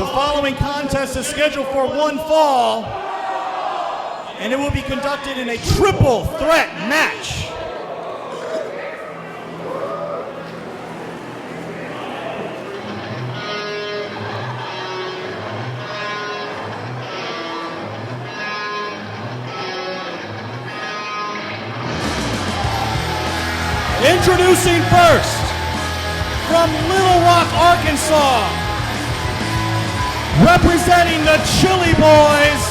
The following contest is scheduled for one fall, and it will be conducted in a triple threat match. Introducing first, from Little Rock, Arkansas, representing the Chili Boys,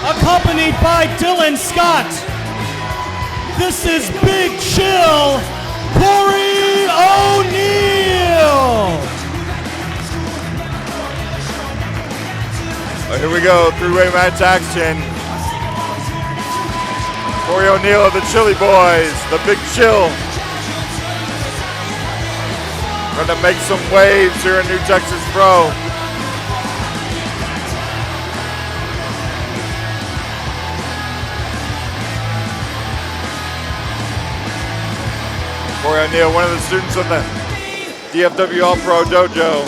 accompanied by Dylan Scott. This is Big Chill, Korey O'Neal. Here we go, three-way match action. Korey O'Neal of the Chili Boys, the Big Chill. Trying to make some waves here in New Texas Pro. Korey O'Neal, one of the students of the DFW All-Pro Dojo.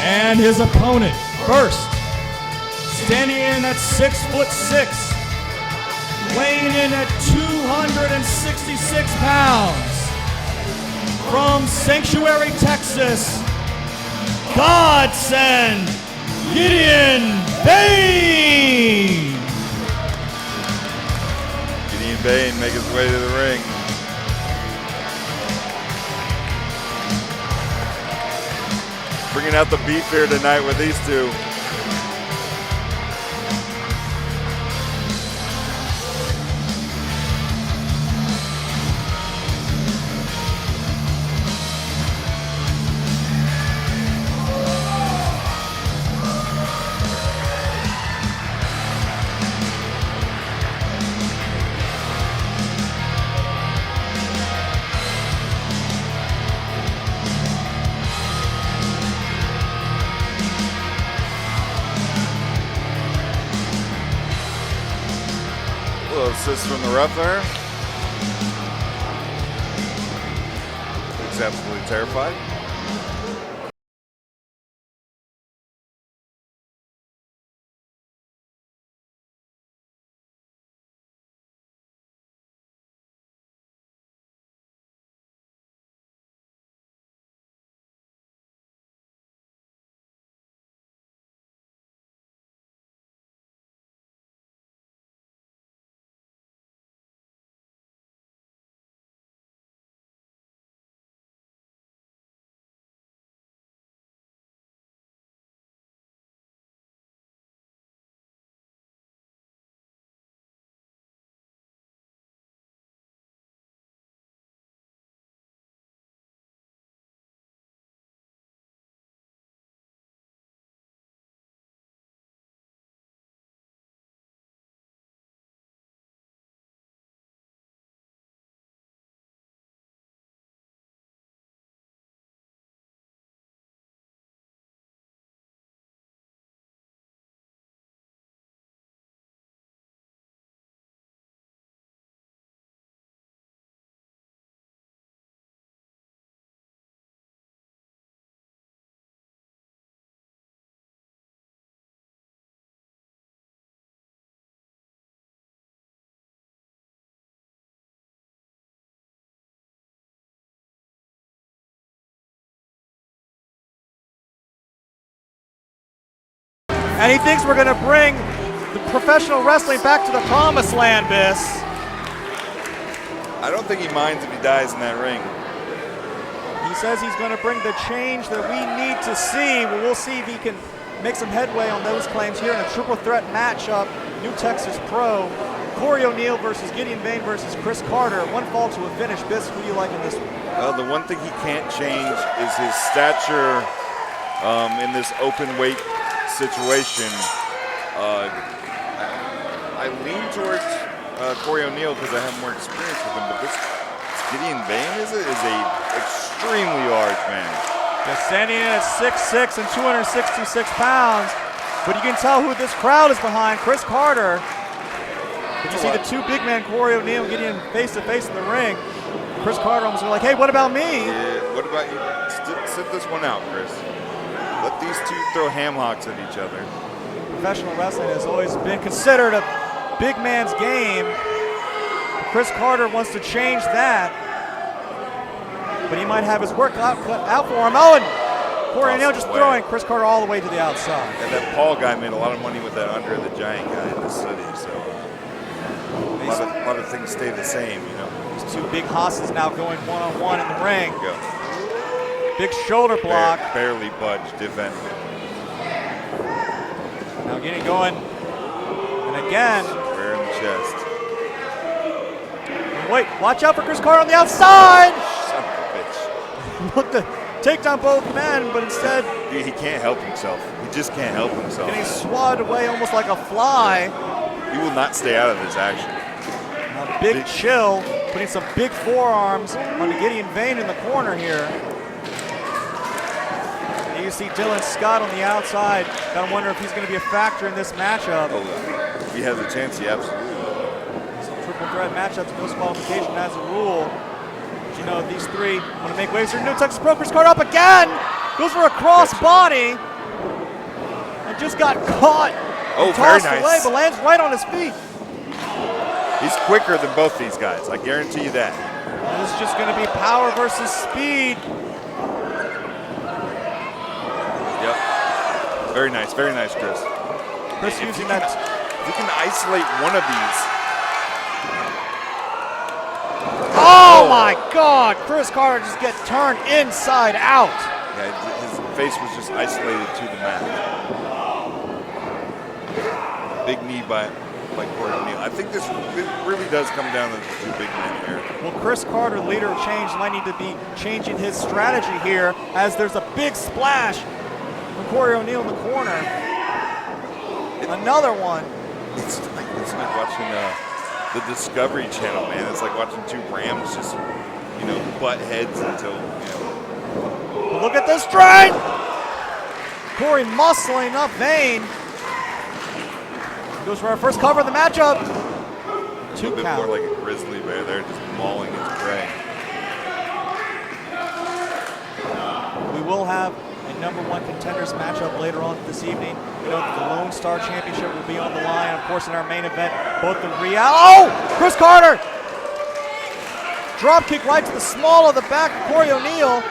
And his opponent, first, standing in at 6'6", weighing in at 266 pounds, from Sanctuary, Texas, Godsend, Gideon Vane. Gideon Vane make his way to the ring. Bringing out the beef here tonight with these two. Assist from the ref there. He's absolutely terrified. And he thinks we're gonna bring the professional wrestling back to the promised land, Biss. I don't think he minds if he dies in that ring. He says he's gonna bring the change that we need to see. We'll see if he can make some headway on those claims here in a triple threat matchup. New Texas Pro, Korey O'Neal versus Gideon Vane versus Chris Carter. One fall to a finish. Biss, who do you like in this one? Well, the one thing he can't change is his stature in this open weight situation. I lean towards Korey O'Neal because I have more experience with him, but this Gideon Vane is a extremely large man. Just standing in at 6'6" and 266 pounds. But you can tell who this crowd is behind, Chris Carter. But you see the two big men, Korey O'Neal, getting face to face in the ring. Chris Carter almost like, hey, what about me? Yeah, what about you? Sit this one out, Chris. Let these two throw ham hocks at each other. Professional wrestling has always been considered a big man's game. Chris Carter wants to change that. But he might have his work cut out for him. Oh, and Korey O'Neal just throwing Chris Carter all the way to the outside. And that Paul guy made a lot of money with that Andre the Giant guy in the city, so a lot of things stay the same, you know. These two big hosses now going one-on-one in the ring. Go. Big shoulder block. Barely budged, if any. Now getting going. And again. Square in the chest. And wait, watch out for Chris Carter on the outside. Son of a bitch. Look to take down both men, but instead. He can't help himself. He just can't help himself. Getting swatted away almost like a fly. He will not stay out of this action. Now big chill, putting some big forearms on Gideon Vane in the corner here. And you see Dylan Scott on the outside. Gotta wonder if he's going to be a factor in this matchup. Oh, he has a chance, he absolutely will. Some triple threat matchups, no disqualification as a rule. But you know, these three want to make waves here. New Texas Pro, Chris Carter up again! Goes for a cross body. And just got caught. Oh, tossed very nice. away, but lands right on his feet. He's quicker than both these guys, I guarantee you that. And this is just going to be power versus speed. Yep. Very nice, Chris. Chris using that. If you can isolate one of these. Oh my God! Chris Carter just gets turned inside out. Yeah, his face was just isolated to the mat. Big knee by Korey O'Neal. I think this really does come down to the two big men here. Well, Chris Carter, leader of change, might need to be changing his strategy here as there's a big splash from Korey O'Neal in the corner. Another one. It's like watching the Discovery Channel, man. It's like watching two rams just, butt heads until, But look at this strength! Korey muscling up Vane. Goes for our first cover of the matchup. A little bit more like a grizzly bear there, just mauling his prey. We will have a #1 contenders matchup later on this evening. You know that the Lone Star Championship will be on the line. Of course, in our main event, both the Chris Carter! Drop kick right to the small of the back of Korey O'Neal.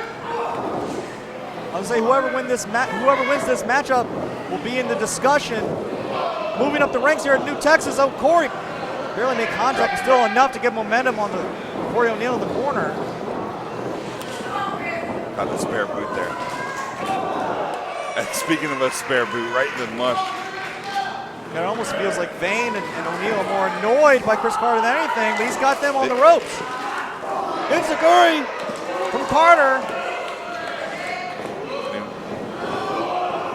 I would say whoever wins this matchup will be in the discussion. Moving up the ranks here at New Texas. Oh, Korey barely made contact, but still enough to get momentum on the Korey O'Neal in the corner. Got the spare boot there. And speaking of a spare boot, right in the mush. It almost feels like Vane and O'Neal are more annoyed by Chris Carter than anything, but he's got them on the ropes. Enziguri from Carter.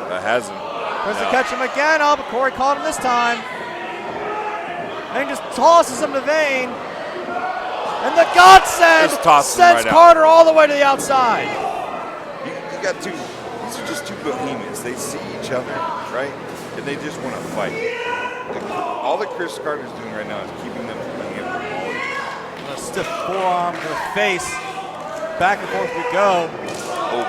That has him. Tries to catch him again. Oh, but Korey caught him this time. And just tosses him to Vane. And the godsend sends Carter all the way to the outside. You got two. These are just two behemoths. They see each other, right? And they just want to fight. All that Chris Carter's doing right now is keeping them from being able to maul each other. A stiff forearm to the face. Back and forth we go. Oh,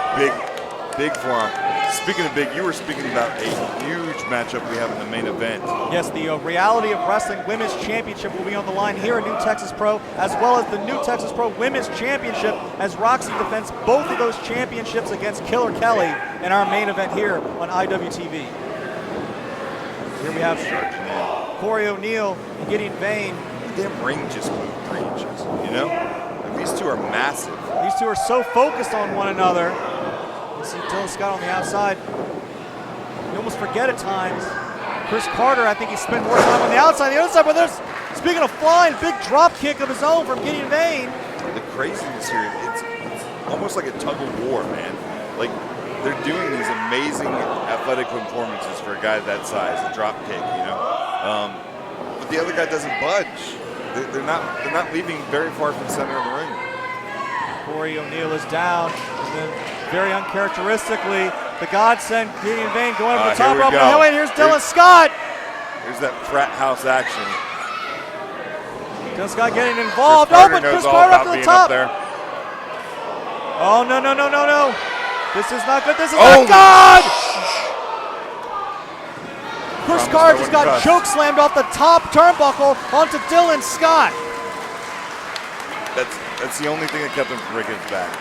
big forearm. Speaking of big, you were speaking about a huge matchup we have in the main event. Yes, the Reality of Wrestling Women's Championship will be on the line here at New Texas Pro, as well as the New Texas Pro Women's Championship, as Roxy defends both of those championships against Killer Kelly in our main event here on IWTV. Here we have Korey O'Neal and Gideon Vane. The damn ring just moved 3 inches, Like, these two are massive. These two are so focused on one another. You see Dylan Scott on the outside. You almost forget at times. Chris Carter, I think he spent more time on the outside, the other side, but there's, speaking of flying, big drop kick of his own from Gideon Vane. The craziness here, it's almost like a tug of war, man. Like, they're doing these amazing athletic performances for a guy that size, a drop kick, but the other guy doesn't budge. They're not leaving very far from the center of the ring. Korey O'Neal is down. And then very uncharacteristically, the godsend, Gideon Vane going over the top rope. Oh, wait, here's Dylan Scott. Here's that frat house action. Dylan Scott getting involved. Chris But Chris Carter up to the top. There. Oh, no, no, no, no, no. This is not good. This is not good. Chris Carter just got choke slammed off the top turnbuckle onto Dylan Scott. That's the only thing that kept him from breaking his back.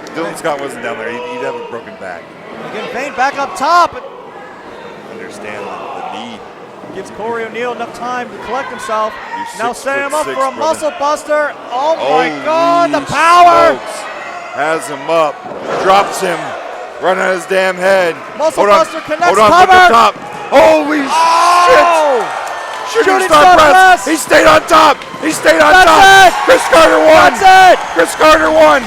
If Dylan Scott wasn't down there, he'd have a broken back. Again, Vane back up top. Understand the need. Gives Korey O'Neal enough time to collect himself. You're Now setting him up 6'6", for a muscle buster. Oh my Holy God, the power! smokes. Has him up, drops him, right on his damn head. Muscle buster connects, hold on, cover! Put the top. Holy shit! Shooting star press. He stayed on top. He stayed on top. It. Chris Carter won. That's it. Chris Carter won.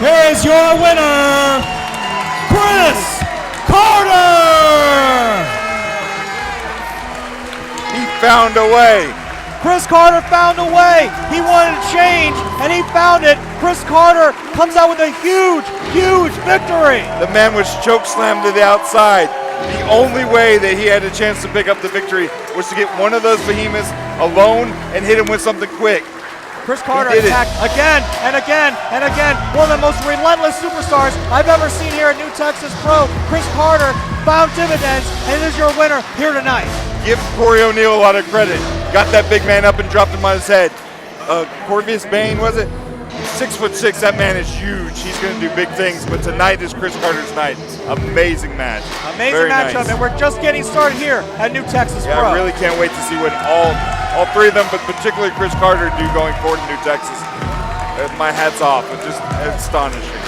Here's your winner, Chris Carter. He found a way. Chris Carter found a way. He wanted to change, and he found it. Chris Carter comes out with a huge, huge victory. The man was choke slammed to the outside. The only way that he had a chance to pick up the victory was to get one of those behemoths alone and hit him with something quick. Chris Carter attacked again and again and again. One of the most relentless superstars I've ever seen here at New Texas Pro. Chris Carter found dividends and is your winner here tonight. Give Korey O'Neal a lot of credit. Got that big man up and dropped him on his head. Vane, was it? 6'6", that man is huge. He's going to do big things, but tonight is Chris Carter's night. Amazing match. Amazing matchup, and we're just getting started here at New Texas Pro. I really can't wait to see what all three of them, but particularly Chris Carter, do going forward in New Texas. My hat's off. It's just astonishing.